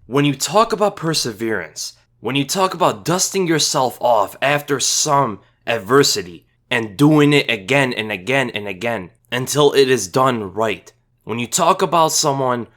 When you talk about perseverance, when you talk about dusting yourself off after some adversity and doing it again and again and again until it is done right, when you talk about someone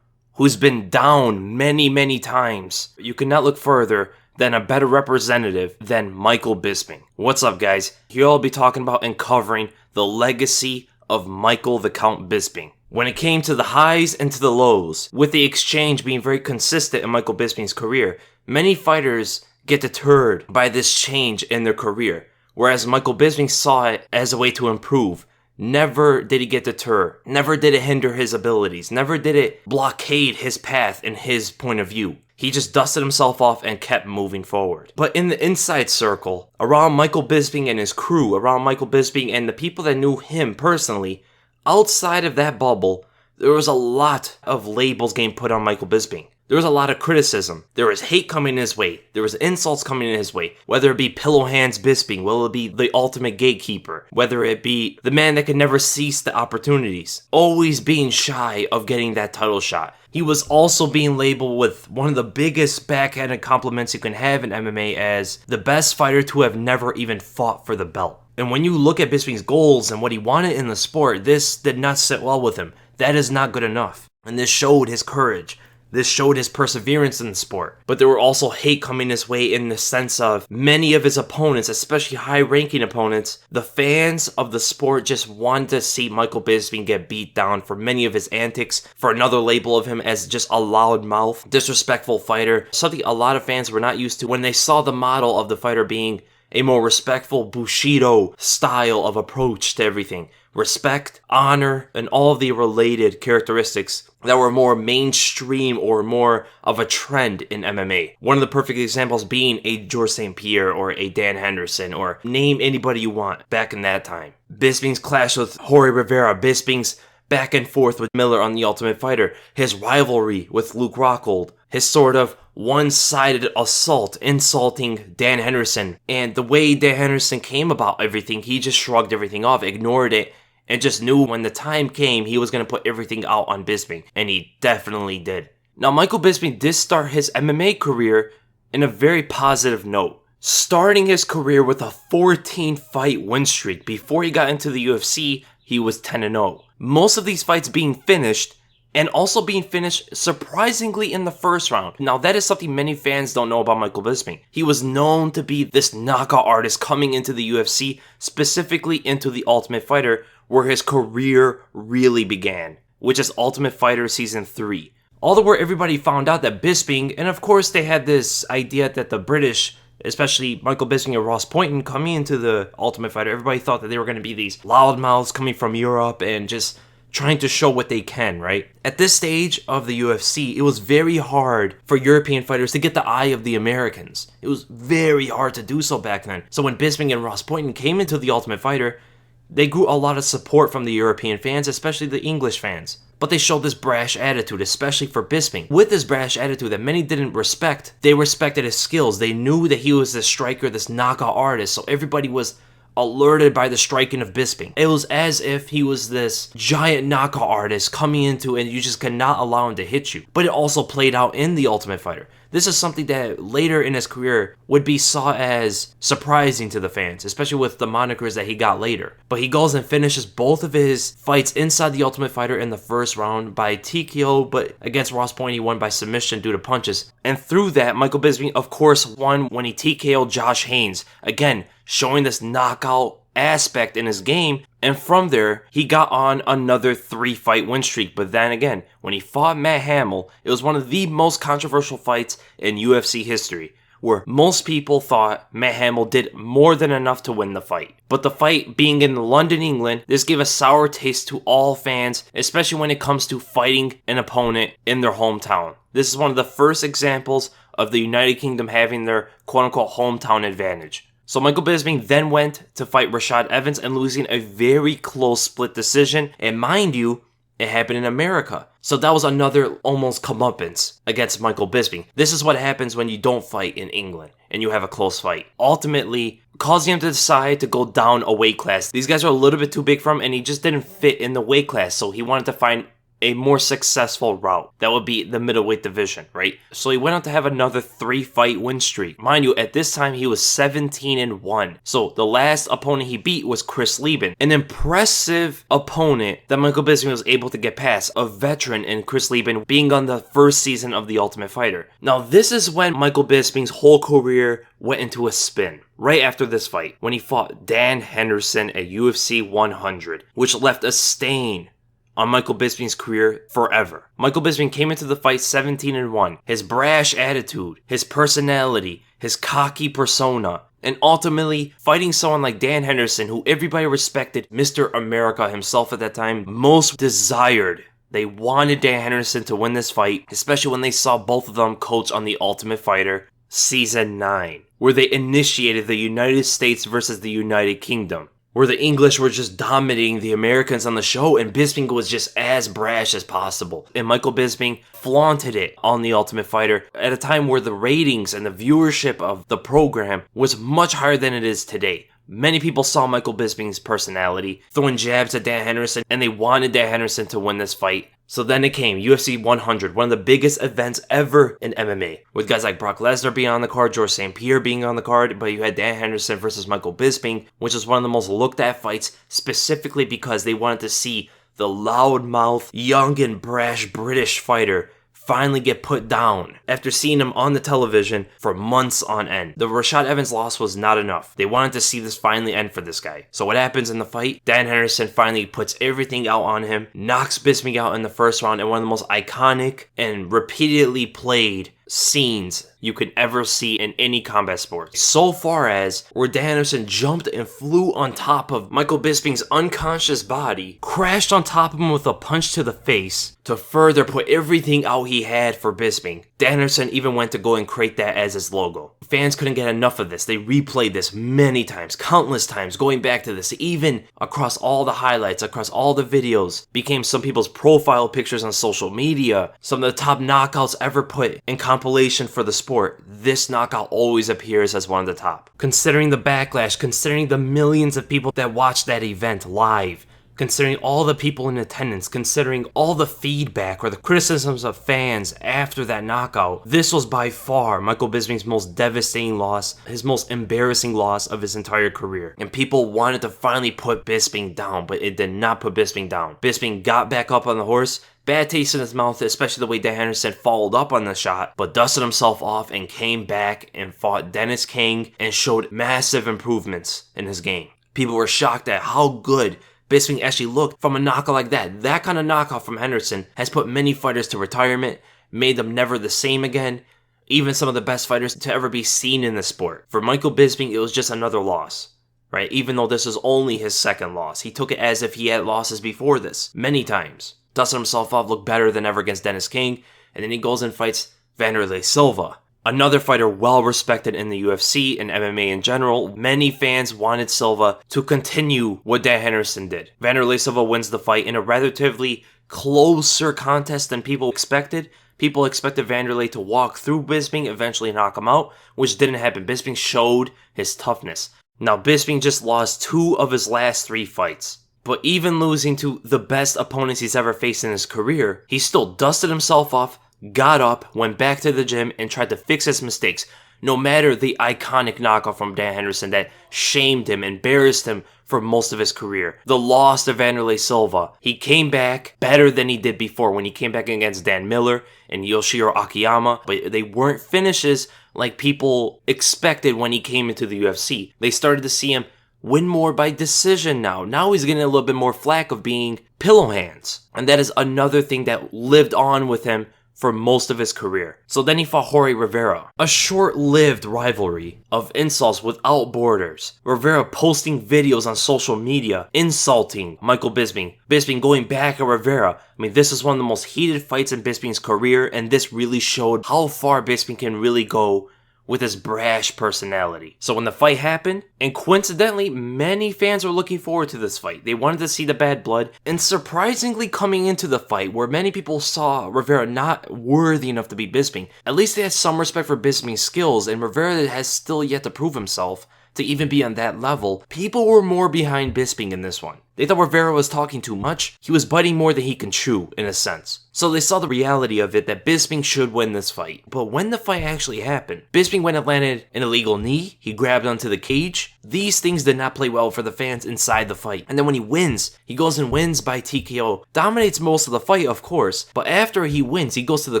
who's been down many, many times, you cannot look further than a better representative than Michael Bisping. What's up, guys? Here I'll be talking about and covering the legacy of Michael the Count Bisping. When it came to the highs and to the lows, with the exchange being very consistent in Michael Bisping's career, many fighters get deterred by this change in their career, whereas Michael Bisping saw it as a way to improve. Never did he get deterred, never did it hinder his abilities, never did it blockade his path and his point of view. He just dusted himself off and kept moving forward. But in the inside circle, around Michael Bisping and his crew, around Michael Bisping and the people that knew him personally, outside of that bubble, there was a lot of labels getting put on Michael Bisping. There was a lot of criticism. There was hate coming his way. There was insults coming in his way. Whether it be Pillow Hands Bisping, whether it be the ultimate gatekeeper, whether it be the man that could never seize the opportunities, always being shy of getting that title shot. He was also being labeled with one of the biggest backhanded compliments you can have in MMA as the best fighter to have never even fought for the belt. And when you look at Bisping's goals and what he wanted in the sport, this did not sit well with him. That is not good enough. And this showed his courage. This showed his perseverance in the sport. But there were also hate coming his way in the sense of many of his opponents, especially high-ranking opponents, the fans of the sport just wanted to see Michael Bisping get beat down for many of his antics, for another label of him as just a loudmouth, disrespectful fighter, something a lot of fans were not used to when they saw the model of the fighter being a more respectful Bushido style of approach to everything. Respect, honor, and all of the related characteristics that were more mainstream or more of a trend in MMA. One of the perfect examples being a George St. Pierre or a Dan Henderson, or name anybody you want back in that time. Bisping's clash with Jorge Rivera, Bisping's back and forth with Miller on The Ultimate Fighter, his rivalry with Luke Rockhold, his sort of one-sided assault, insulting Dan Henderson, and the way Dan Henderson came about everything, he just shrugged everything off, ignored it, and just knew when the time came, he was going to put everything out on Bisping, and he definitely did. Now, Michael Bisping did start his MMA career in a very positive note, starting his career with a 14-fight win streak. Before he got into the UFC, he was 10-0. Most of these fights being finished, and also being finished surprisingly in the first round. Now, that is something many fans don't know about Michael Bisping. He was known to be this knockout artist coming into the UFC, specifically into The Ultimate Fighter, where his career really began, which is Ultimate Fighter Season 3. Although where everybody found out that Bisping, and of course they had this idea that the British, especially Michael Bisping and Ross Poynton coming into the Ultimate Fighter, everybody thought that they were going to be these loudmouths coming from Europe and just trying to show what they can, right? At this stage of the UFC, it was very hard for European fighters to get the eye of the Americans. It was very hard to do so back then. So when Bisping and Ross Poynton came into the Ultimate Fighter, they grew a lot of support from the European fans, especially the English fans. But they showed this brash attitude, especially for Bisping. With this brash attitude that many didn't respect, they respected his skills. They knew that he was this striker, this knockout artist, so everybody was alerted by the striking of Bisping. It was as if he was this giant knockout artist coming into and you just could not allow him to hit you. But it also played out in The Ultimate Fighter. This is something that later in his career would be saw as surprising to the fans, especially with the monikers that he got later. But he goes and finishes both of his fights inside The Ultimate Fighter in the first round by TKO, but against Ross Poynton he won by submission due to punches. And through that, Michael Bisping of course won when he TKO'd Josh Haynes, again showing this knockout aspect in his game, and from there, he got on another 3-fight win streak. But then again, when he fought Matt Hamill, it was one of the most controversial fights in UFC history, where most people thought Matt Hamill did more than enough to win the fight. But the fight being in London, England, this gave a sour taste to all fans, especially when it comes to fighting an opponent in their hometown. This is one of the first examples of the United Kingdom having their quote-unquote hometown advantage. So Michael Bisping then went to fight Rashad Evans and losing a very close split decision. And mind you, it happened in America. So that was another almost comeuppance against Michael Bisping. This is what happens when you don't fight in England and you have a close fight. Ultimately, causing him to decide to go down a weight class. These guys are a little bit too big for him and he just didn't fit in the weight class. So he wanted to find a more successful route. That would be the middleweight division, right? So he went on to have another 3-fight win streak. Mind you, at this time he was 17-1. So the last opponent he beat was Chris Lieben, an impressive opponent that Michael Bisping was able to get past, a veteran in Chris Lieben being on the first season of The Ultimate Fighter. Now this is when Michael Bisping's whole career went into a spin. Right after this fight, when he fought Dan Henderson at UFC 100, which left a stain on Michael Bisping's career forever. Michael Bisping came into the fight 17-1. His brash attitude, his personality, his cocky persona, and ultimately fighting someone like Dan Henderson, who everybody respected, Mr. America himself at that time, most desired. They wanted Dan Henderson to win this fight, especially when they saw both of them coach on The Ultimate Fighter Season 9, where they initiated the United States versus the United Kingdom, where the English were just dominating the Americans on the show, and Bisping was just as brash as possible. And Michael Bisping flaunted it on The Ultimate Fighter at a time where the ratings and the viewership of the program was much higher than it is today. Many people saw Michael Bisping's personality, throwing jabs at Dan Henderson, and they wanted Dan Henderson to win this fight. So then it came, UFC 100, one of the biggest events ever in MMA, with guys like Brock Lesnar being on the card, George St. Pierre being on the card, but you had Dan Henderson versus Michael Bisping, which was one of the most looked at fights, specifically because they wanted to see the loudmouth, young and brash British fighter finally get put down after seeing him on the television for months on end. The Rashad Evans loss was not enough. They wanted to see this finally end for this guy. So what happens in the fight? Dan Henderson finally puts everything out on him, knocks Bisping out in the first round in one of the most iconic and repeatedly played scenes you could ever see in any combat sport. So far as where Dan Henderson jumped and flew on top of Michael Bisping's unconscious body, crashed on top of him with a punch to the face to further put everything out he had for Bisping. Dan Henderson even went to go and create that as his logo. Fans couldn't get enough of this. They replayed this many times, countless times, going back to this, even across all the highlights, across all the videos, became some people's profile pictures on social media, some of the top knockouts ever put in compilation for the sport. This knockout always appears as one of the top. Considering the backlash, considering the millions of people that watched that event live, considering all the people in attendance, considering all the feedback or the criticisms of fans after that knockout, this was by far Michael Bisping's most devastating loss, his most embarrassing loss of his entire career. And people wanted to finally put Bisping down, but it did not put Bisping down. Bisping got back up on the horse, bad taste in his mouth, especially the way Dan Henderson followed up on the shot, but dusted himself off and came back and fought Dennis King and showed massive improvements in his game. People were shocked at how good Bisping actually looked from a knockout like that. That kind of knockout from Henderson has put many fighters to retirement, made them never the same again, even some of the best fighters to ever be seen in the sport. For Michael Bisping, it was just another loss, right? Even though this is only his second loss. He took it as if he had losses before this, many times. Dusted himself off, looked better than ever against Dennis King, and then he goes and fights Wanderlei Silva, another fighter well respected in the UFC and MMA in general. Many fans wanted Silva to continue what Dan Henderson did. Wanderlei Silva wins the fight in a relatively closer contest than people expected. People expected Wanderlei to walk through Bisping, eventually knock him out, which didn't happen. Bisping showed his toughness. Now, Bisping just lost 2 of his last 3 fights. But even losing to the best opponents he's ever faced in his career, he still dusted himself off, got up, went back to the gym, and tried to fix his mistakes. No matter the iconic knockout from Dan Henderson that shamed him, embarrassed him for most of his career. The loss to Wanderlei Silva, he came back better than he did before when he came back against Dan Miller and Yoshiro Akiyama, but they weren't finishes like people expected when he came into the UFC. They started to see him win more by decision now. Now he's getting a little bit more flack of being pillow hands. And that is another thing that lived on with him for most of his career. So then he fought Jorge Rivera. A short-lived rivalry of insults without borders. Rivera posting videos on social media insulting Michael Bisping. Bisping going back at Rivera. I mean, this is one of the most heated fights in Bisping's career, and this really showed how far Bisping can really go with his brash personality. So when the fight happened, and coincidentally, many fans were looking forward to this fight. They wanted to see the bad blood, and surprisingly coming into the fight, where many people saw Rivera not worthy enough to beat Bisping, at least they had some respect for Bisping's skills, and Rivera has still yet to prove himself to even be on that level. People were more behind Bisping in this one. They thought Rivera was talking too much. He was biting more than he can chew, in a sense. So they saw the reality of it that Bisping should win this fight. But when the fight actually happened, Bisping went and landed an illegal knee. He grabbed onto the cage. These things did not play well for the fans inside the fight. And then when he wins, he goes and wins by TKO. Dominates most of the fight, of course. But after he wins, he goes to the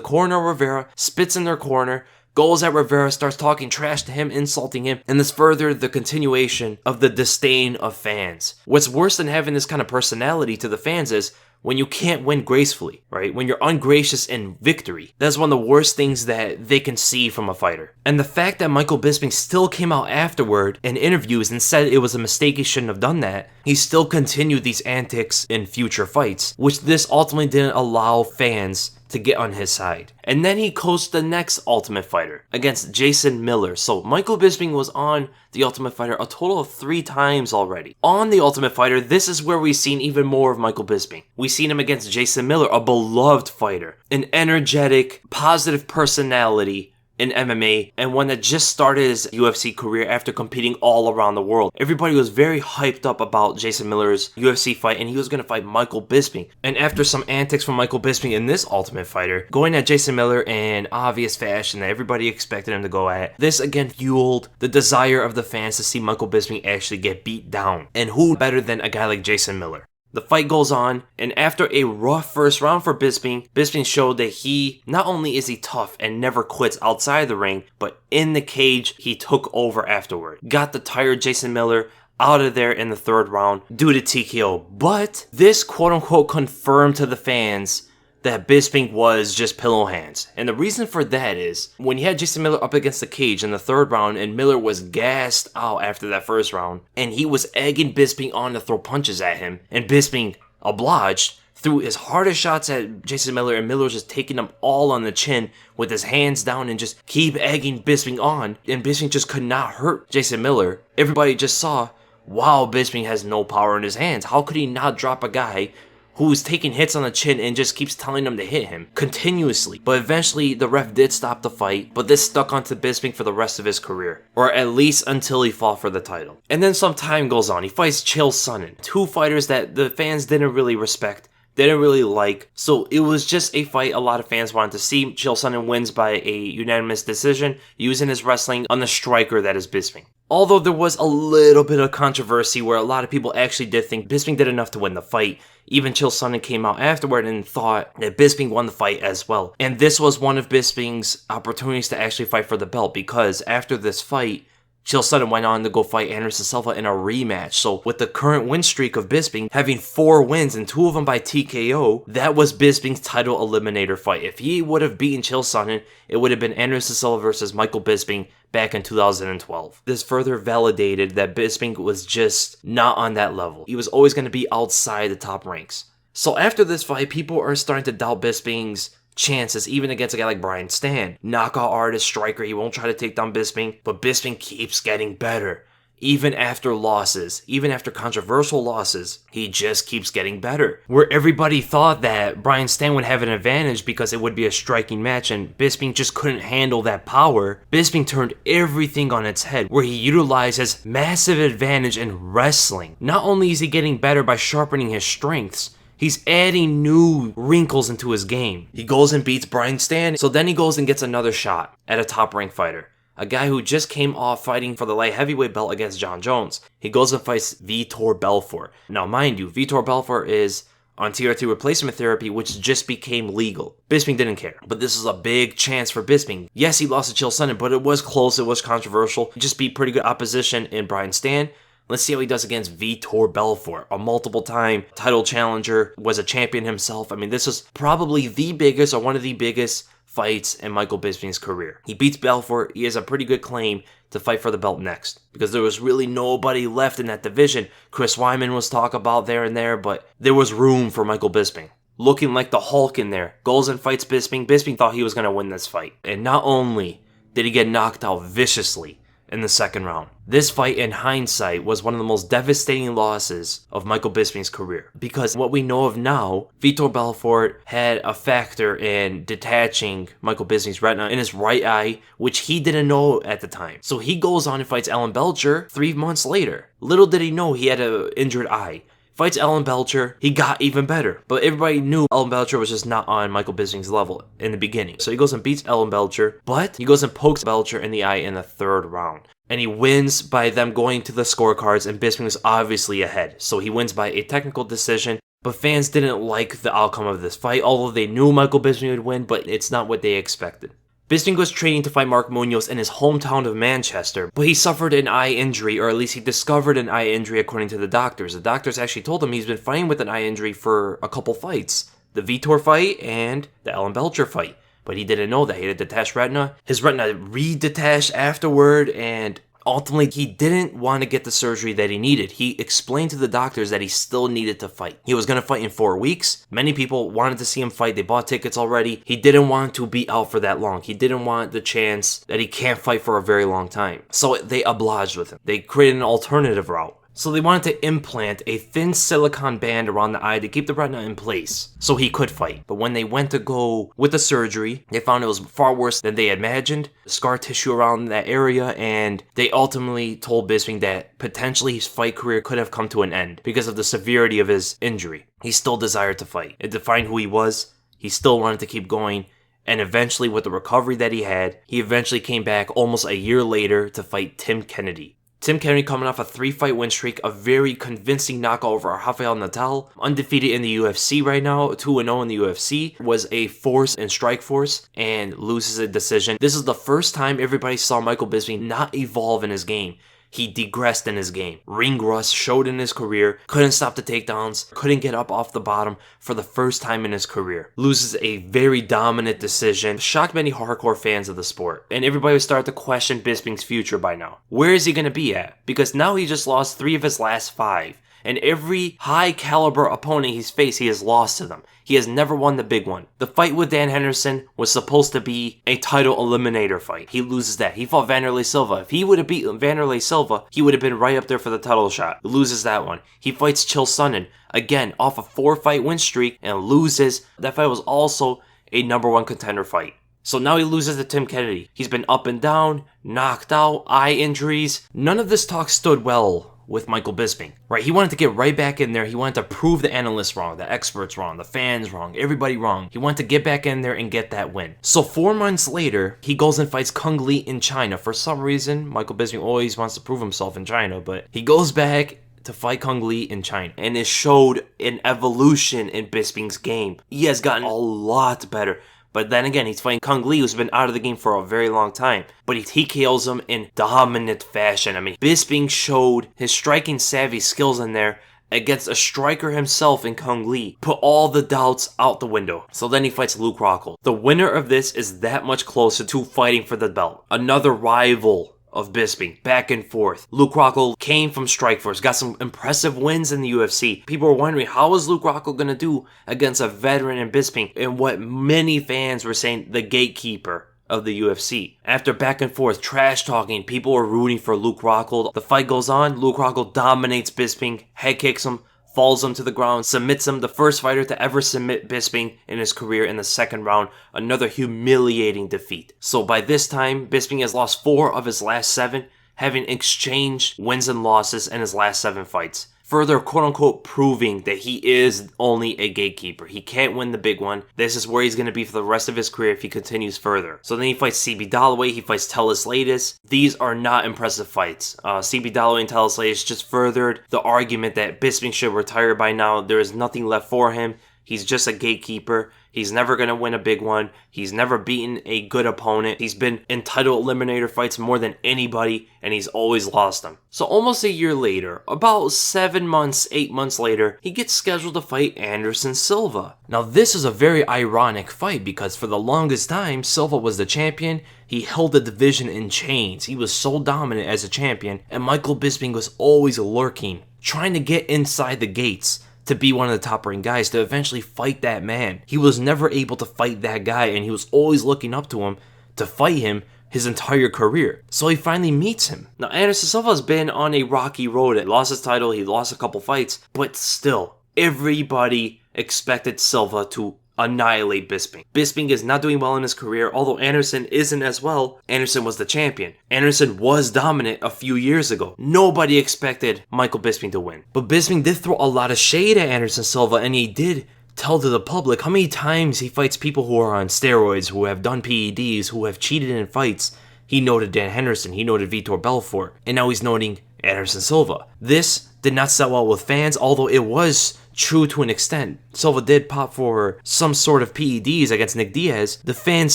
corner of Rivera, spits in their corner, goes at Rivera, starts talking trash to him, insulting him, and this furthered the continuation of the disdain of fans. What's worse than having this kind of personality to the fans is when you can't win gracefully, right? When you're ungracious in victory. That's one of the worst things that they can see from a fighter. And the fact that Michael Bisping still came out afterward in interviews and said it was a mistake, he shouldn't have done that, he still continued these antics in future fights, which this ultimately didn't allow fans to get on his side. And then he coached the next Ultimate Fighter against Jason Miller. So Michael Bisping was on The Ultimate Fighter a total of 3 times already. On The Ultimate Fighter, this is where we've seen even more of Michael Bisping. We've seen him against Jason Miller, a beloved fighter, an energetic, positive personality in MMA, and one that just started his UFC career after competing all around the world. Everybody was very hyped up about Jason Miller's UFC fight, and he was going to fight Michael Bisping. And after some antics from Michael Bisping in this Ultimate Fighter, going at Jason Miller in obvious fashion that everybody expected him to go at, this again fueled the desire of the fans to see Michael Bisping actually get beat down. And who better than a guy like Jason Miller? The fight goes on, and after a rough first round for Bisping, Bisping showed that he, not only is he tough and never quits outside the ring, but in the cage, he took over afterward. Got the tired Jason Miller out of there in the 3rd round due to TKO. But this quote-unquote confirmed to the fans that Bisping was just pillow hands. And the reason for that is, when you had Jason Miller up against the cage in the 3rd round, and Miller was gassed out after that 1st round, and he was egging Bisping on to throw punches at him, and Bisping obliged, threw his hardest shots at Jason Miller, and Miller was just taking them all on the chin with his hands down and just keep egging Bisping on, and Bisping just could not hurt Jason Miller. Everybody just saw, wow, Bisping has no power in his hands. How could he not drop a guy who's taking hits on the chin and just keeps telling him to hit him continuously? But eventually the ref did stop the fight, but this stuck onto Bisping for the rest of his career, or at least until he fought for the title. And then some time goes on. He fights Chael Sonnen, 2 fighters that the fans didn't really respect, didn't really like, so it was just a fight a lot of fans wanted to see. Chael Sonnen wins by a unanimous decision, using his wrestling on the striker that is Bisping. Although there was a little bit of controversy where a lot of people actually did think Bisping did enough to win the fight. Even Chael Sonnen came out afterward and thought that Bisping won the fight as well. And this was one of Bisping's opportunities to actually fight for the belt, because after this fight, Chael Sonnen went on to go fight Anderson Silva in a rematch. So with the current win streak of Bisping having 4 wins and 2 of them by TKO, that was Bisping's title eliminator fight. If he would have beaten Chael Sonnen, it would have been Anderson Silva versus Michael Bisping back in 2012. This further validated that Bisping was just not on that level. He was always going to be outside the top ranks. So after this fight, people are starting to doubt Bisping's chances, even against a guy like Brian Stann. Knockout artist, striker, he won't try to take down Bisping, but Bisping keeps getting better. Even after losses, even after controversial losses, he just keeps getting better. Where everybody thought that Brian Stann would have an advantage because it would be a striking match and Bisping just couldn't handle that power, Bisping turned everything on its head, where he utilized his massive advantage in wrestling. Not only is he getting better by sharpening his strengths, he's adding new wrinkles into his game. He goes and beats Brian Stann, so then he goes and gets another shot at a top-ranked fighter. A guy who just came off fighting for the light heavyweight belt against John Jones. He goes and fights Vitor Belfort. Now mind you, Vitor Belfort is on TRT replacement therapy, which just became legal. Bisping didn't care, but this is a big chance for Bisping. Yes, he lost to Chael Sonnen, but it was close, it was controversial. He just beat pretty good opposition in Brian Stann. Let's see how he does against Vitor Belfort, a multiple-time title challenger, was a champion himself. I mean, this is probably the biggest or one of the biggest fights in Michael Bisping's career. He beats Belfort. He has a pretty good claim to fight for the belt next, because there was really nobody left in that division. Chris Weidman was talked about there and there, but there was room for Michael Bisping. Looking like the Hulk in there. Goes and fights Bisping. Bisping thought he was going to win this fight. And not only did he get knocked out viciously in the 2nd round, this fight, in hindsight, was one of the most devastating losses of Michael Bisping's career. Because what we know of now, Vitor Belfort had a factor in detaching Michael Bisping's retina in his right eye, which he didn't know at the time. So he goes on and fights Alan Belcher 3 months later. Little did he know he had an injured eye. fights Ellen Belcher, he got even better. But everybody knew Ellen Belcher was just not on Michael Bisping's level in the beginning. So he goes and beats Ellen Belcher, but he goes and pokes Belcher in the eye in the 3rd round. And he wins by them going to the scorecards, and Bisping was obviously ahead. So he wins by a technical decision, but fans didn't like the outcome of this fight, although they knew Michael Bisping would win, but it's not what they expected. Bisping was training to fight Mark Munoz in his hometown of Manchester, but he suffered an eye injury, or at least he discovered an eye injury according to the doctors. The doctors actually told him he's been fighting with an eye injury for a couple fights. The Vitor fight and the Ellen Belcher fight. But he didn't know that. He had a detached retina. His retina re-detached afterward, and ultimately he didn't want to get the surgery that he needed. He explained to the doctors that he still needed to fight. He was going to fight in 4 weeks. Many people wanted to see him fight. They bought tickets already. He didn't want to be out for that long. He didn't want the chance that he can't fight for a very long time. So they obliged with him. They created an alternative route. So they wanted to implant a thin silicone band around the eye to keep the retina in place so he could fight. But when they went to go with the surgery, they found it was far worse than they imagined. Scar tissue around that area, and they ultimately told Bisping that potentially his fight career could have come to an end because of the severity of his injury. He still desired to fight. It defined who he was. He still wanted to keep going. And eventually, with the recovery that he had, he eventually came back almost a year later to fight Tim Kennedy. Tim Kennedy coming off a 3-fight win streak, a very convincing knockout over Rafael Natal, undefeated in the UFC right now, 2-0 in the UFC, was a force in Strikeforce, and loses a decision. This is the first time everybody saw Michael Bisping not evolve in his game. He digressed in his game. Ring rust showed in his career, couldn't stop the takedowns, couldn't get up off the bottom for the first time in his career. Loses a very dominant decision, shocked many hardcore fans of the sport. And everybody would start to question Bisping's future by now. Where is he going to be at? Because now he just lost 3 of his last 5. And every high caliber opponent he's faced, he has lost to them. He has never won the big one. The fight with Dan Henderson was supposed to be a title eliminator fight. He loses that. He fought Wanderlei Silva. If he would have beaten Wanderlei Silva, he would have been right up there for the title shot. He loses that one. He fights Chael Sonnen, again, off a 4-fight win streak, and loses. That fight was also a #1 contender fight. So now he loses to Tim Kennedy. He's been up and down, knocked out, eye injuries. None of this talk stood well with Michael Bisping, right? He wanted to get right back in there. He wanted to prove the analysts wrong, the experts wrong, the fans wrong, everybody wrong. He wanted to get back in there and get that win. So 4 months later, he goes and fights Kung Lee in China. For some reason, Michael Bisping always wants to prove himself in China, but he goes back to fight Kung Lee in China, and it showed an evolution in Bisping's game. He has gotten a lot better. But then again, he's fighting Kung Lee, who's been out of the game for a very long time. But he KOs him in dominant fashion. I mean, Bisping showed his striking savvy skills in there against a striker himself in Kung Lee. Put all the doubts out the window. So then he fights Luke Rockhold. The winner of this is that much closer to fighting for the belt. Another rival of Bisping, back and forth. Luke Rockhold came from Strikeforce, got some impressive wins in the UFC. People were wondering, how is Luke Rockhold going to do against a veteran in Bisping? And what many fans were saying, the gatekeeper of the UFC. After back and forth, trash talking, people were rooting for Luke Rockhold. The fight goes on, Luke Rockhold dominates Bisping, head kicks him, falls him to the ground, submits him, the first fighter to ever submit Bisping in his career in the 2nd round. Another humiliating defeat. So by this time, Bisping has lost 4 of his last 7, having exchanged wins and losses in his last 7 fights. Further, quote-unquote, proving that he is only a gatekeeper. He can't win the big one. This is where he's going to be for the rest of his career if he continues further. So then he fights CB Dalloway, he fights Tellis Latis. These are not impressive fights. CB Dalloway and Tellis Latis just furthered the argument that Bisping should retire by now. There is nothing left for him. He's just a gatekeeper. He's never going to win a big one. He's never beaten a good opponent. He's been in title eliminator fights more than anybody, and he's always lost them. So almost a year later, about 7 months, 8 months later, he gets scheduled to fight Anderson Silva. Now this is a very ironic fight because for the longest time, Silva was the champion. He held the division in chains. He was so dominant as a champion, and Michael Bisping was always lurking, trying to get inside the gates to be one of the top-ranked guys, to eventually fight that man. He was never able to fight that guy, and he was always looking up to him to fight him his entire career. So he finally meets him. Now, Anderson Silva's been on a rocky road. He lost his title, he lost a couple fights, but still, everybody expected Silva to annihilate Bisping. Bisping is not doing well in his career, although Anderson isn't as well. Anderson was the champion. Anderson was dominant a few years ago. Nobody expected Michael Bisping to win. But Bisping did throw a lot of shade at Anderson Silva, and he did tell to the public how many times he fights people who are on steroids, who have done PEDs, who have cheated in fights. He noted Dan Henderson, he noted Vitor Belfort, and now he's noting Anderson Silva. This did not sell well with fans, although it was true to an extent. Silva did pop for some sort of PEDs against Nick Diaz. The fans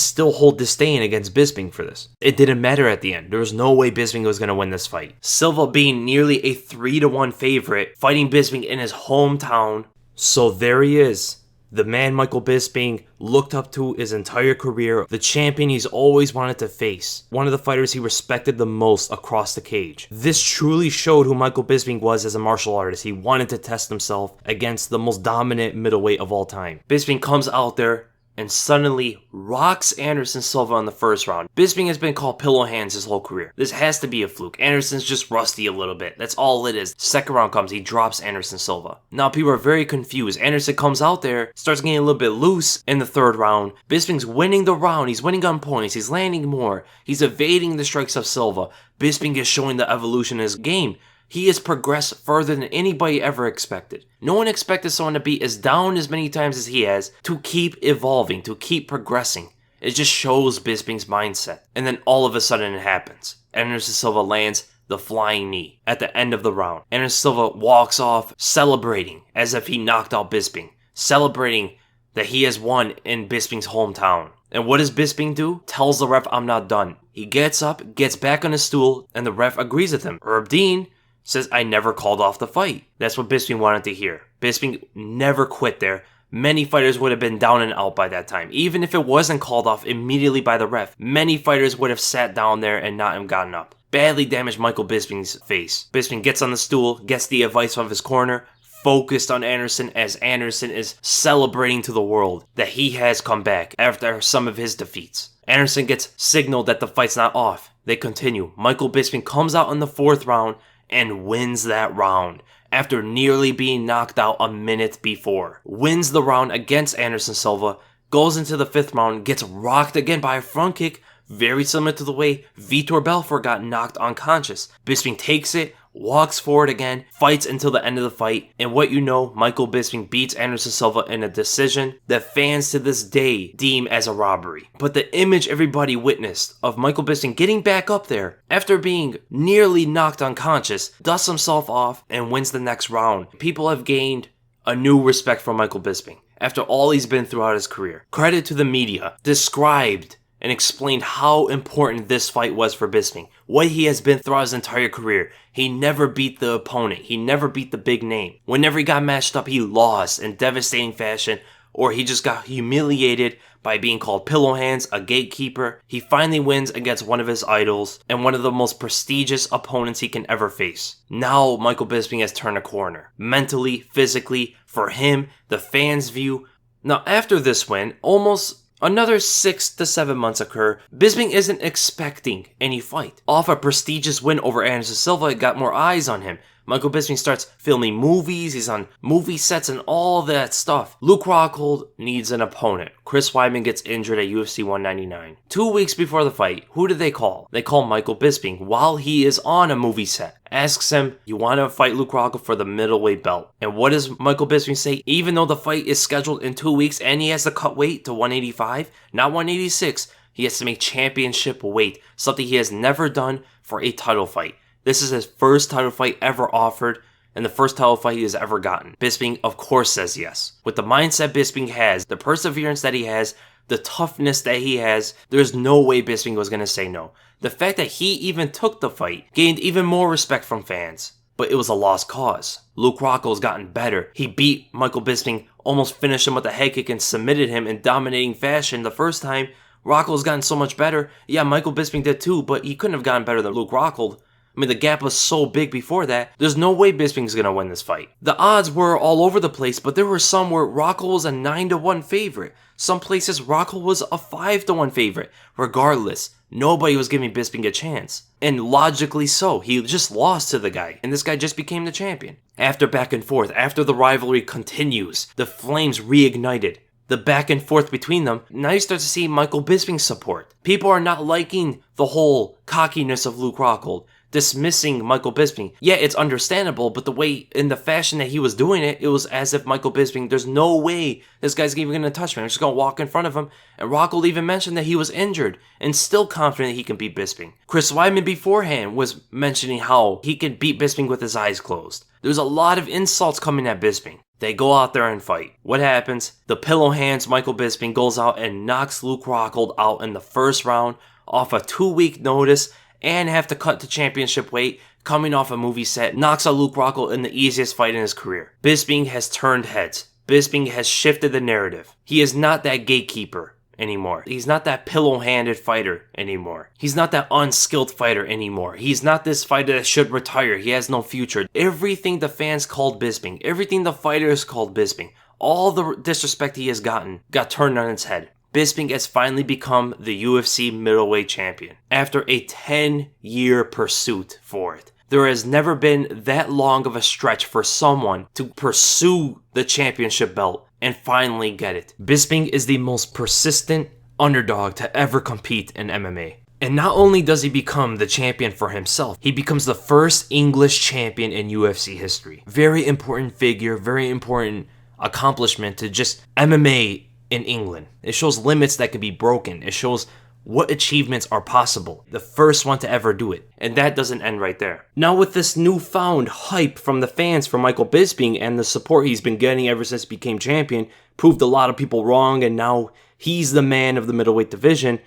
still hold disdain against Bisping for this. It didn't matter at the end. There was no way Bisping was going to win this fight. Silva being nearly a 3-1 favorite, fighting Bisping in his hometown. So there he is. The man Michael Bisping looked up to his entire career, the champion he's always wanted to face, one of the fighters he respected the most across the cage. This truly showed who Michael Bisping was as a martial artist. He wanted to test himself against the most dominant middleweight of all time. Bisping comes out there and suddenly rocks Anderson Silva in the first round. Bisping has been called pillow hands his whole career. This has to be a fluke. Anderson's just rusty a little bit. That's all it is. Second round comes, he drops Anderson Silva. Now people are very confused. Anderson comes out there, starts getting a little bit loose in the third round. Bisping's winning the round. He's winning on points. He's landing more. He's evading the strikes of Silva. Bisping is showing the evolution in his game. He has progressed further than anybody ever expected. No one expected someone to be as down as many times as he has to keep evolving, to keep progressing. It just shows Bisping's mindset. And then all of a sudden it happens. Anderson Silva lands the flying knee at the end of the round. Anderson Silva walks off celebrating as if he knocked out Bisping. Celebrating that he has won in Bisping's hometown. And what does Bisping do? Tells the ref, I'm not done. He gets up, gets back on his stool, and the ref agrees with him. Herb Dean says, I never called off the fight. That's what Bisping wanted to hear. Bisping never quit there. Many fighters would have been down and out by that time. Even if it wasn't called off immediately by the ref, many fighters would have sat down there and not have gotten up. Badly damaged Michael Bisping's face. Bisping gets on the stool, gets the advice of his corner, focused on Anderson as Anderson is celebrating to the world that he has come back after some of his defeats. Anderson gets signaled that the fight's not off. They continue. Michael Bisping comes out in the fourth round and wins that round after nearly being knocked out a minute before. Wins the round against Anderson Silva, goes into the fifth round, gets rocked again by a front kick, very similar to the way Vitor Belfort got knocked unconscious. Bisping takes it, walks forward again, fights until the end of the fight, and what you know, Michael Bisping beats Anderson Silva in a decision that fans to this day deem as a robbery. But the image everybody witnessed of Michael Bisping getting back up there after being nearly knocked unconscious, dusts himself off, and wins the next round. People have gained a new respect for Michael Bisping after all he's been throughout his career. Credit to the media, described and explained how important this fight was for Bisping. What he has been throughout his entire career. He never beat the opponent. He never beat the big name. Whenever he got matched up, he lost in devastating fashion, or he just got humiliated by being called pillow hands, a gatekeeper. He finally wins against one of his idols and one of the most prestigious opponents he can ever face. Now Michael Bisping has turned a corner. Mentally, physically, for him, the fans' view. Now after this win, almost another 6 to 7 months occur. Bisping isn't expecting any fight. Off a prestigious win over Anderson Silva, it got more eyes on him. Michael Bisping starts filming movies, he's on movie sets and all that stuff. Luke Rockhold needs an opponent. Chris Weidman gets injured at UFC 199. 2 weeks before the fight, who do they call? They call Michael Bisping while he is on a movie set. Asks him, you want to fight Luke Rockhold for the middleweight belt? And what does Michael Bisping say? Even though the fight is scheduled in 2 weeks and he has to cut weight to 185, not 186, he has to make championship weight, something he has never done for a title fight. This is his first title fight ever offered, and the first title fight he has ever gotten. Bisping, of course, says yes. With the mindset Bisping has, the perseverance that he has, the toughness that he has, there's no way Bisping was going to say no. The fact that he even took the fight gained even more respect from fans. But it was a lost cause. Luke Rockhold's gotten better. He beat Michael Bisping, almost finished him with a head kick and submitted him in dominating fashion the first time. Rockhold's gotten so much better. Yeah, Michael Bisping did too, but he couldn't have gotten better than Luke Rockhold. I mean, the gap was so big before that, there's no way Bisping's gonna win this fight. The odds were all over the place, but there were some where Rockhold was a 9-1 favorite. Some places Rockhold was a 5-1 favorite. Regardless, nobody was giving Bisping a chance. And logically so, he just lost to the guy, and this guy just became the champion. After back and forth, after the rivalry continues, the flames reignited. the back and forth between them, now you start to see Michael Bisping's support. People are not liking the whole cockiness of Luke Rockhold, dismissing Michael Bisping. Yeah, it's understandable, but the way, in the fashion that he was doing it, it was as if Michael Bisping, there's no way this guy's even going to touch me. I'm just going to walk in front of him. And Rockhold even mentioned that he was injured and still confident he can beat Bisping. Chris Weidman beforehand was mentioning how he can beat Bisping with his eyes closed. There's a lot of insults coming at Bisping. They go out there and fight. What happens? The pillow hands Michael Bisping goes out and knocks Luke Rockhold out in the first round off a 2-week notice and have to cut to championship weight, coming off a movie set, knocks out Luke Rockhold in the easiest fight in his career. Bisping has turned heads. Bisping has shifted the narrative. He is not that gatekeeper anymore. He's not that pillow-handed fighter anymore. He's not that unskilled fighter anymore. He's not this fighter that should retire. He has no future. Everything the fans called Bisping, everything the fighters called Bisping, all the disrespect he has gotten got turned on its head. Bisping has finally become the UFC middleweight champion after a 10-year pursuit for it. There has never been that long of a stretch for someone to pursue the championship belt and finally get it. Bisping is the most persistent underdog to ever compete in MMA. And not only does he become the champion for himself, he becomes the first English champion in UFC history. Very important figure, very important accomplishment to just MMA in England. It shows limits that can be broken. It shows what achievements are possible. The first one to ever do it. And that doesn't end right there. Now with this newfound hype from the fans for Michael Bisping and the support he's been getting ever since he became champion, proved a lot of people wrong, and now he's the man of the middleweight division,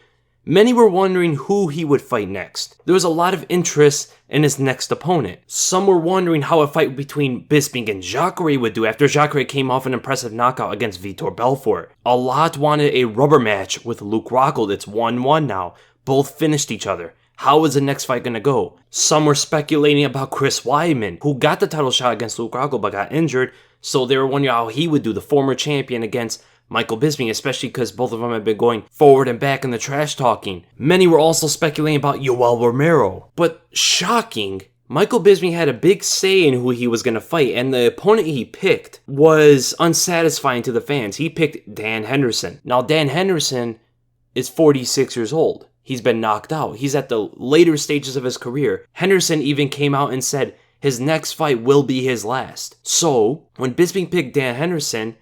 many were wondering who he would fight next. There was a lot of interest in his next opponent. Some were wondering how a fight between Bisping and Jacare would do after Jacare came off an impressive knockout against Vitor Belfort. A lot wanted a rubber match with Luke Rockhold. It's 1-1 now. Both finished each other. How is the next fight going to go? Some were speculating about Chris Weidman, who got the title shot against Luke Rockhold but got injured, so they were wondering how he would do, the former champion, against Michael Bisping, especially because both of them have been going forward and back in the trash talking. Many were also speculating about Yoel Romero. But shocking, Michael Bisping had a big say in who he was going to fight, and the opponent he picked was unsatisfying to the fans. He picked Dan Henderson. Now, Dan Henderson is 46 years old. He's been knocked out. He's at the later stages of his career. Henderson even came out and said his next fight will be his last. So, when Bisping picked Dan Henderson,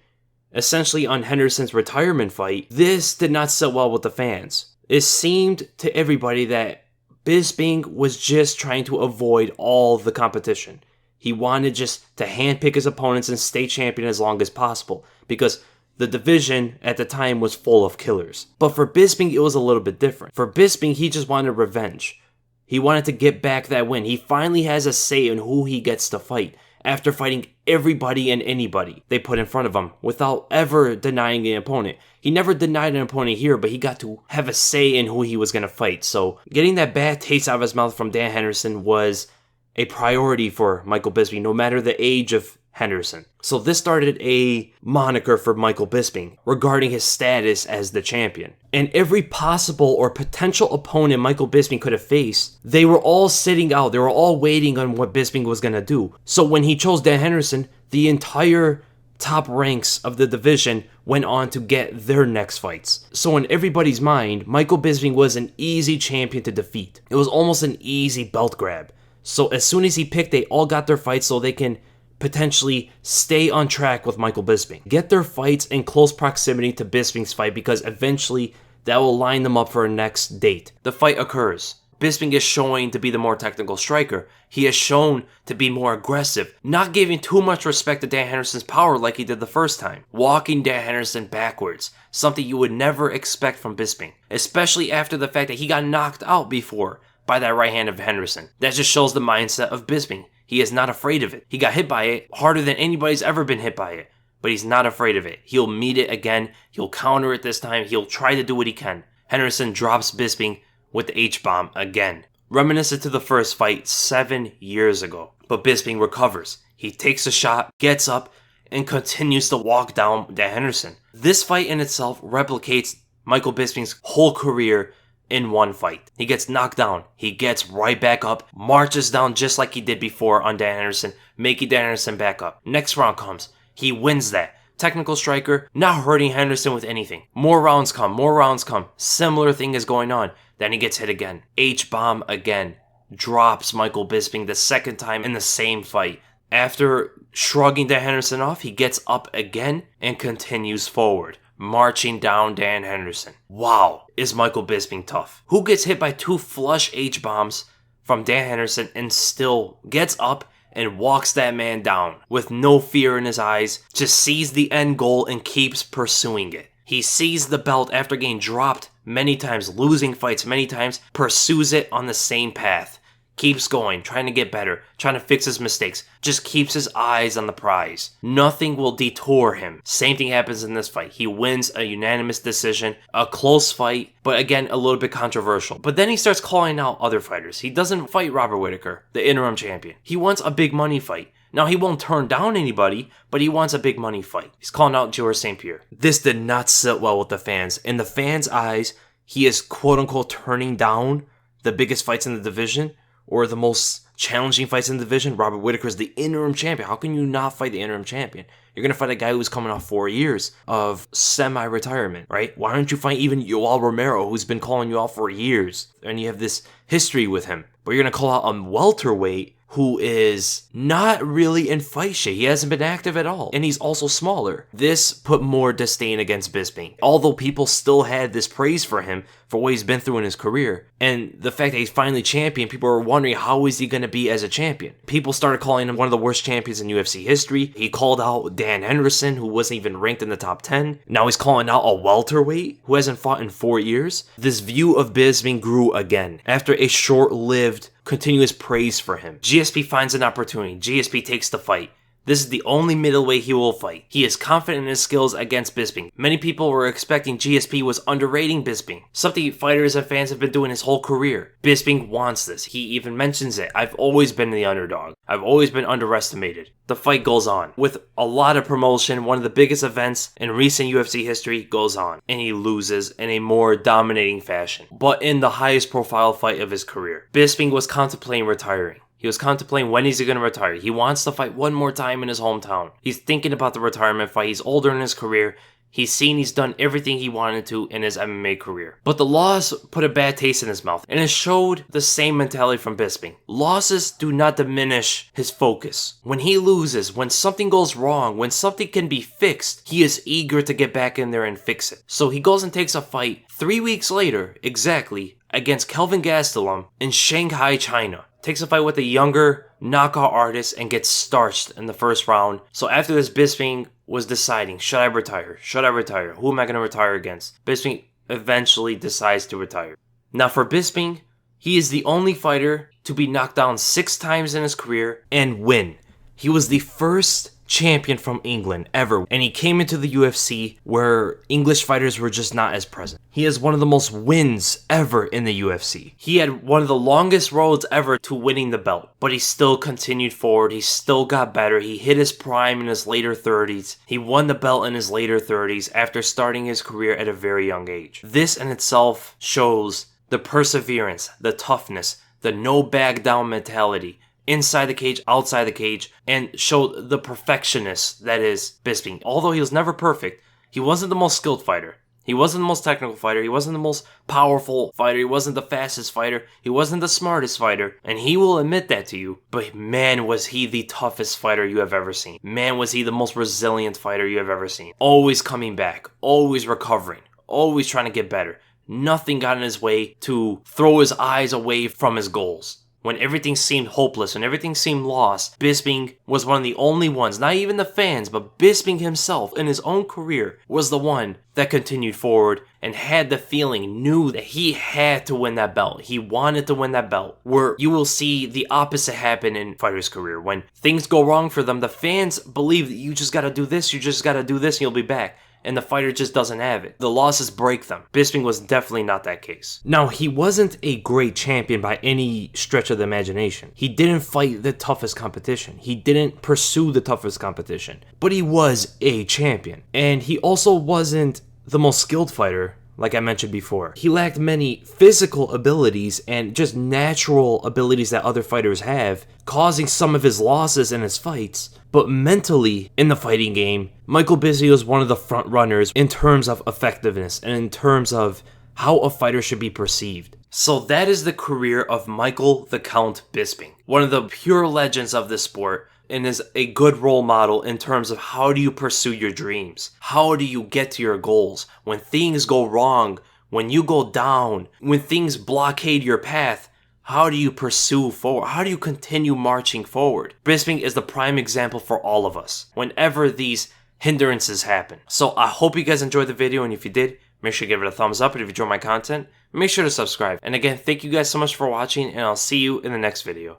essentially on Henderson's retirement fight, this did not sit well with the fans. It seemed to everybody that Bisping was just trying to avoid all the competition. He wanted just to handpick his opponents and stay champion as long as possible, because the division at the time was full of killers. But for Bisping, it was a little bit different. For Bisping, he just wanted revenge. He wanted to get back that win. He finally has a say in who he gets to fight, after fighting everybody and anybody they put in front of him without ever denying an opponent. He never denied an opponent here, but he got to have a say in who he was going to fight. So getting that bad taste out of his mouth from Dan Henderson was a priority for Michael Bisping, no matter the age of Henderson. So this started a moniker for Michael Bisping regarding his status as the champion. And every possible or potential opponent Michael Bisping could have faced, they were all sitting out. They were all waiting on what Bisping was going to do. So when he chose Dan Henderson, the entire top ranks of the division went on to get their next fights. So in everybody's mind, Michael Bisping was an easy champion to defeat. It was almost an easy belt grab. So as soon as he picked, they all got their fights so they can potentially stay on track with Michael Bisping. Get their fights in close proximity to Bisping's fight, because eventually that will line them up for a next date. The fight occurs. Bisping is showing to be the more technical striker. He is shown to be more aggressive, not giving too much respect to Dan Henderson's power like he did the first time. Walking Dan Henderson backwards, something you would never expect from Bisping, especially after the fact that he got knocked out before by that right hand of Henderson. That just shows the mindset of Bisping. He is not afraid of it. He got hit by it harder than anybody's ever been hit by it, but he's not afraid of it. He'll meet it again. He'll counter it this time. He'll try to do what he can. Henderson drops Bisping with the H-bomb again, reminiscent to the first fight 7 years ago. But Bisping recovers. He takes a shot, gets up, and continues to walk down Dan Henderson. This fight in itself replicates Michael Bisping's whole career in one fight. He gets knocked down. He gets right back up, marches down just like he did before on Dan Henderson, making Dan Henderson back up. Next round comes. He wins that. technical striker, not hurting Henderson with anything. More rounds come. Similar thing is going on. Then he gets hit again. H-bomb again. Drops Michael Bisping the second time in the same fight. After shrugging Dan Henderson off, he gets up again and continues forward, marching down Dan Henderson. Wow, is Michael Bisping tough. Who gets hit by 2 flush H-bombs from Dan Henderson and still gets up and walks that man down with no fear in his eyes, just sees the end goal and keeps pursuing it. He sees the belt after getting dropped many times, losing fights many times, pursues it on the same path. Keeps going, trying to get better, trying to fix his mistakes, just keeps his eyes on the prize. Nothing will detour him. Same thing happens in this fight. He wins a unanimous decision, a close fight, but again, a little bit controversial. But then he starts calling out other fighters. He doesn't fight Robert Whittaker, the interim champion. He wants a big money fight. Now, he won't turn down anybody, but he wants a big money fight. He's calling out Georges St. Pierre. This did not sit well with the fans. In the fans' eyes, he is quote-unquote turning down the biggest fights in the division, or the most challenging fights in the division. Robert Whittaker is the interim champion. How can you not fight the interim champion? You're going to fight a guy who's coming off 4 years of semi-retirement, right? Why don't you fight even Yoel Romero, who's been calling you out for years, and you have this history with him? But you're going to call out a welterweight who is not really in fight shape. He hasn't been active at all. And he's also smaller. This put more disdain against Bisping. Although people still had this praise for him for what he's been through in his career. And the fact that he's finally champion, people were wondering how is he going to be as a champion. People started calling him one of the worst champions in UFC history. He called out Dan Henderson, who wasn't even ranked in the top 10. Now he's calling out a welterweight who hasn't fought in 4 years. This view of Bisping grew again after a short-lived continuous praise for him. GSP finds an opportunity. GSP takes the fight. This is the only middleweight he will fight. He is confident in his skills against Bisping. Many people were expecting GSP was underrating Bisping, something fighters and fans have been doing his whole career. Bisping wants this. He even mentions it. I've always been the underdog. I've always been underestimated. The fight goes on. With a lot of promotion, one of the biggest events in recent UFC history goes on. And he loses in a more dominating fashion, but in the highest profile fight of his career. Bisping was contemplating retiring. He was contemplating when he's going to retire. He wants to fight one more time in his hometown. He's thinking about the retirement fight. He's older in his career. He's seen he's done everything he wanted to in his MMA career. But the loss put a bad taste in his mouth, and it showed the same mentality from Bisping. Losses do not diminish his focus. When he loses, when something goes wrong, when something can be fixed, he is eager to get back in there and fix it. So he goes and takes a fight 3 weeks later, exactly, against Kelvin Gastelum in Shanghai, China. Takes a fight with a younger knockout artist and gets starched in the first round. So after this, Bisping was deciding, should I retire? Should I retire? Who am I going to retire against? Bisping eventually decides to retire. Now for Bisping, he is the only fighter to be knocked down 6 times in his career and win. He was the first champion from England ever, and he came into the UFC where English fighters were just not as present. He has one of the most wins ever in the UFC. He had one of the longest roads ever to winning the belt, but he still continued forward. He still got better. He hit his prime in his later 30s. He won the belt in his later 30s after starting his career at a very young age. This in itself shows the perseverance, the toughness, the no back down mentality, inside the cage, outside the cage, and showed the perfectionist that is Bisping. Although he was never perfect, he wasn't the most skilled fighter. He wasn't the most technical fighter. He wasn't the most powerful fighter. He wasn't the fastest fighter. He wasn't the smartest fighter. And he will admit that to you. But man, was he the toughest fighter you have ever seen. Man, was he the most resilient fighter you have ever seen. Always coming back. Always recovering. Always trying to get better. Nothing got in his way to throw his eyes away from his goals. When everything seemed hopeless, when everything seemed lost, Bisping was one of the only ones, not even the fans, but Bisping himself in his own career was the one that continued forward and had the feeling, knew that he had to win that belt. He wanted to win that belt. Where you will see the opposite happen in fighters' career. When things go wrong for them, the fans believe that you just gotta do this, and you'll be back. And the fighter just doesn't have it. The losses break them. Bisping was definitely not that case. Now, he wasn't a great champion by any stretch of the imagination. He didn't fight the toughest competition. He didn't pursue the toughest competition. But he was a champion. And he also wasn't the most skilled fighter like I mentioned before. He lacked many physical abilities and just natural abilities that other fighters have, causing some of his losses in his fights. But mentally, in the fighting game, Michael Bisping was one of the front runners in terms of effectiveness and in terms of how a fighter should be perceived. So that is the career of Michael the Count Bisping, one of the pure legends of this sport, and is a good role model in terms of how do you pursue your dreams? How do you get to your goals? When things go wrong, when you go down, when things blockade your path, how do you pursue forward? How do you continue marching forward? Bisping is the prime example for all of us whenever these hindrances happen. So I hope you guys enjoyed the video, and if you did, make sure to give it a thumbs up, and if you enjoy my content, make sure to subscribe. And again, thank you guys so much for watching, and I'll see you in the next video.